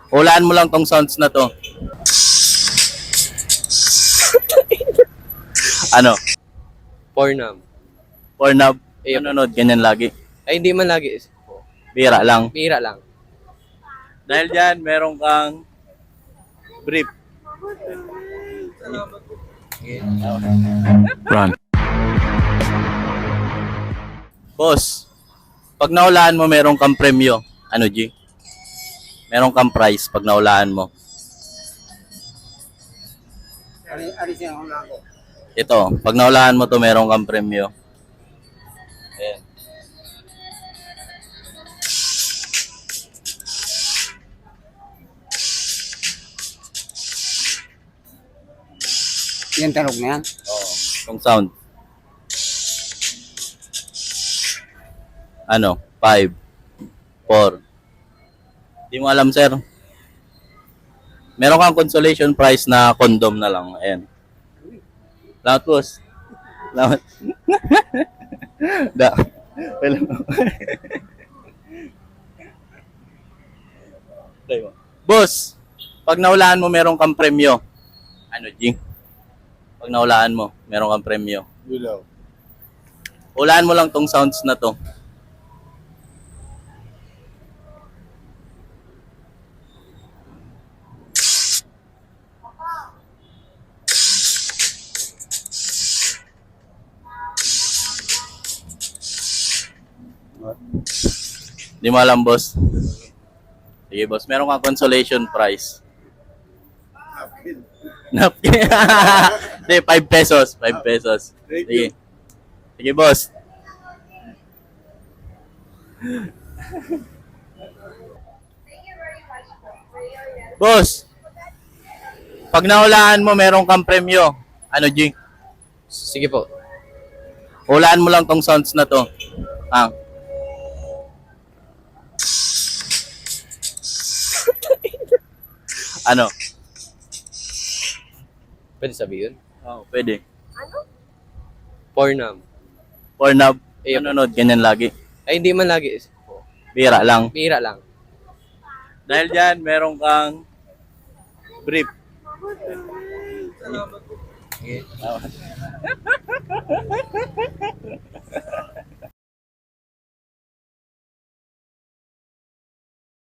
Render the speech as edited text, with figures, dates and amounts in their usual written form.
Hulaan mo lang tong sounds na to. Ano? Pornhub. Pornhub? Eh, Nanonood ganyan lagi. Ay, hindi man lagi. Bira lang. Bira lang. Dahil dyan, meron kang brief. Run. Boss, pag nahulaan mo, meron kang premyo. Ano, G? Meron kang prize pag nahulaan mo. Ito, pag nahulaan mo to, meron kang premyo. Ayan. Yung tanog na yan. Oo, yung sound. Ano? 5, 4. Di mo alam, sir. Meron kang consolation prize na condom na lang. Ayan. Salamat, boss. Salamat. Da. Well, boss, pag nahulaan mo, meron kang premyo. Ano, G? Pag nahulaan mo, meron kang premyo. Ilaw. Hulaan mo lang tong sounds na to. Di mo alam, boss. Sige, boss. Meron kang consolation prize. Napkin. Hindi, 5 pesos. 5 pesos. Sige. Sige, boss. Boss, pag nahulaan mo, meron kang premyo. Ano, G? Sige po. Hulaan mo lang tong sounds na to. Ah. Ano? Pwede sabihin? Oh, pwede. Pornhub. Pornhub? Eh, Nanonood ganyan lagi. Ay, hindi man lagi. Bira lang. Bira lang. Dahil dyan, meron kang brief. Okay.